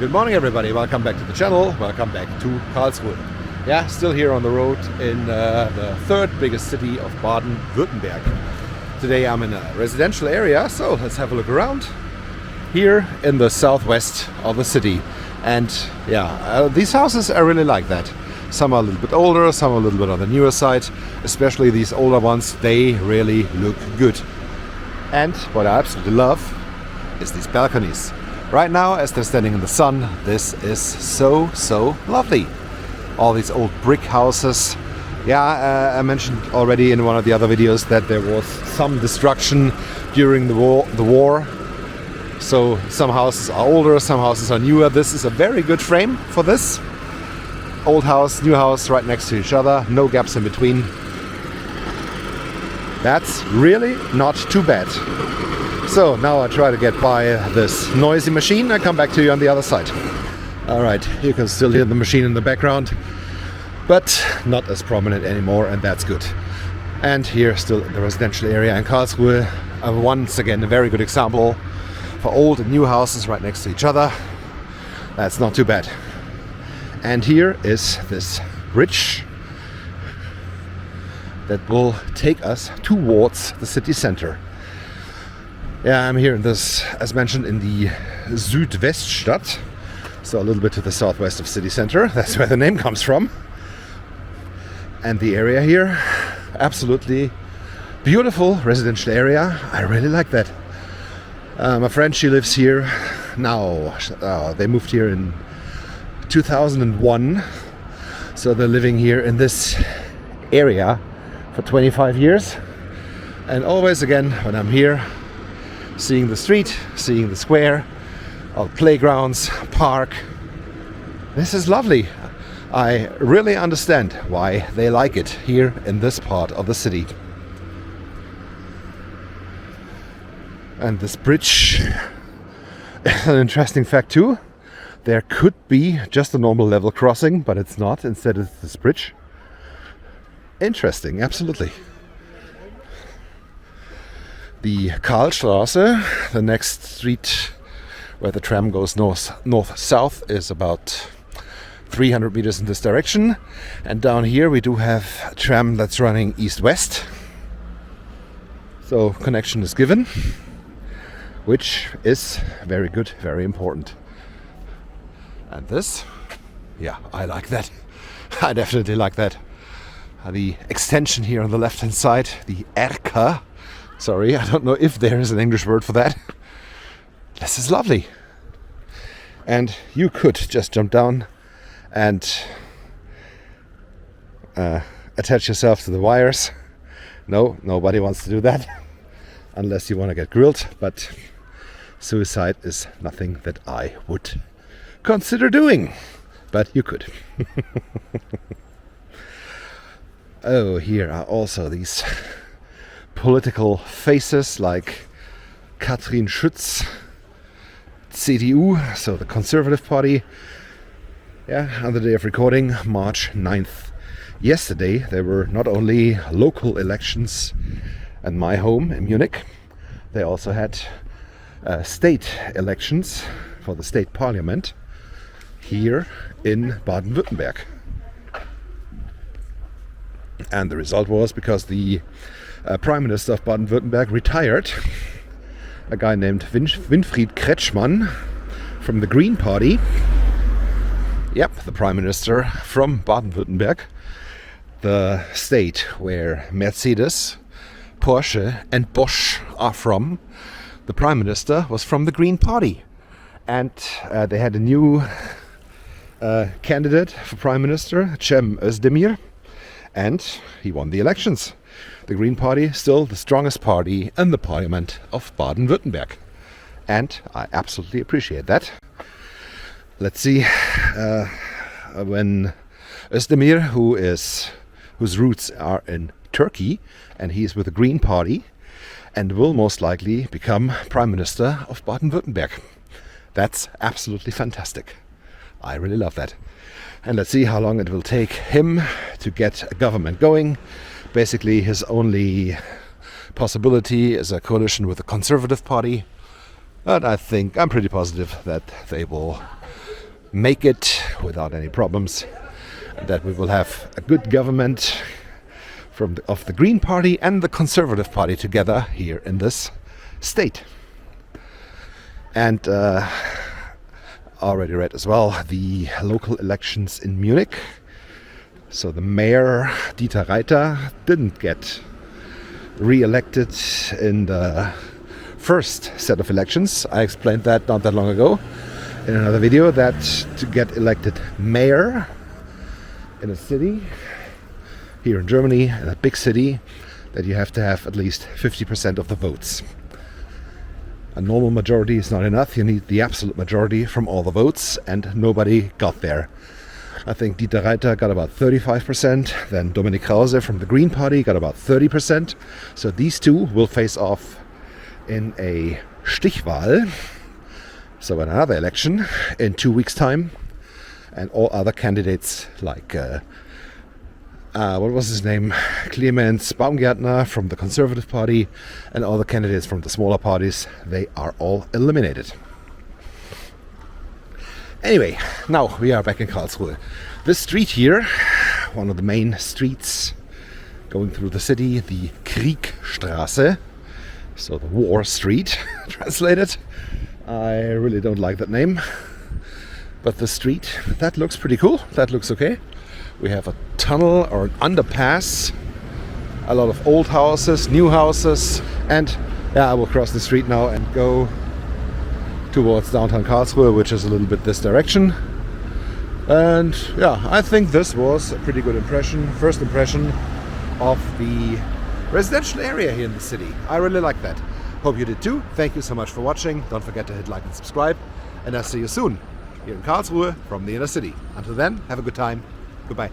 Good morning everybody, welcome back to the channel, welcome back to Karlsruhe. Yeah, still here on the road in the third biggest city of Baden-Württemberg. Today I'm in a residential area, so let's have a look around. Here in the southwest of the city. And yeah, these houses, I really like that. Some are a little bit older, some are a little bit on the newer side. Especially these older ones, they really look good. And what I absolutely love is these balconies. Right now, as they're standing in the sun, this is so lovely. All these old brick houses. Yeah, I mentioned already in one of the other videos that there was some destruction during the war. So some houses are older, some houses are newer. This is a very good frame for this. Old house, new house right next to each other, no gaps in between. That's really not too bad. So now I try to get by this noisy machine. I come back to you on the other side. Alright, you can still hear the machine in the background, but not as prominent anymore, and that's good. And here still in the residential area in Karlsruhe, once again a very good example for old and new houses right next to each other. That's not too bad. And here is this bridge that will take us towards the city center. Yeah, I'm here in this, as mentioned, in the Südweststadt, so a little bit to the southwest of city center. That's where the name comes from. And the area here, absolutely beautiful residential area. I really like that. My friend, she lives here now. They moved here in 2001, so they're living here in this area for 25 years. And always again, when I'm here, seeing the street, seeing the square, all playgrounds, park, this is lovely. I really understand why they like it here in this part of the city. And this bridge is an interesting fact too. There could be just a normal level crossing, but it's not. Instead it's this bridge. Interesting, absolutely. The Karlsruhe, the next street where the tram goes north-south, is about 300 meters in this direction. And down here we do have a tram that's running east-west. So connection is given, which is very good, very important. And this, yeah, I like that. I definitely like that. The extension here on the left-hand side, the Erker. Sorry, I don't know if there is an English word for that. This is lovely. And you could just jump down and attach yourself to the wires. No, nobody wants to do that. Unless you want to get grilled. But suicide is nothing that I would consider doing. But you could. Oh, here are also these political faces like Katrin Schütz, CDU, so the Conservative Party. Yeah, on the day of recording, March 9th. Yesterday there were not only local elections at my home in Munich, they also had state elections for the state parliament here in Baden-Württemberg. And the result was because the Prime Minister of Baden-Württemberg retired, a guy named Winfried Kretschmann from the Green Party. Yep, the Prime Minister from Baden-Württemberg, the state where Mercedes, Porsche and Bosch are from. The Prime Minister was from the Green Party. And they had a new candidate for Prime Minister, Cem Özdemir. And he won the elections. The Green Party, still the strongest party in the parliament of Baden-Württemberg. And I absolutely appreciate that. Let's see, when Özdemir, whose roots are in Turkey, and he is with the Green Party, and will most likely become Prime Minister of Baden-Württemberg. That's absolutely fantastic. I really love that. And let's see how long it will take him to get a government going. Basically, his only possibility is a coalition with the Conservative Party. But I'm pretty positive that they will make it without any problems, and that we will have a good government of the Green Party and the Conservative Party together here in this state. And already read as well the local elections in Munich. So the mayor, Dieter Reiter, didn't get re-elected in the first set of elections. I explained that not that long ago in another video, that to get elected mayor in a city here in Germany, in a big city, that you have to have at least 50% of the votes. A normal majority is not enough. You need the absolute majority from all the votes, and nobody got there. I think Dieter Reiter got about 35%, then Dominik Krause from the Green Party got about 30%. So these two will face off in a Stichwahl, so in another election in 2 weeks' time, and all other candidates like what was his name? Clemens Baumgärtner from the Conservative Party and all the candidates from the smaller parties, they are all eliminated. Anyway, now we are back in Karlsruhe. This street here, one of the main streets going through the city, the Kriegstraße, so the War Street translated. I really don't like that name, but the street, that looks pretty cool. That looks okay. We have a tunnel or an underpass, a lot of old houses, new houses, and yeah, I will cross the street now and go towards downtown Karlsruhe, which is a little bit this direction. And yeah, I think this was a pretty good impression, first impression of the residential area here in the city. I really like that. Hope you did too. Thank you so much for watching. Don't forget to hit like and subscribe, and I'll see you soon here in Karlsruhe from the inner city. Until then, have a good time. Goodbye.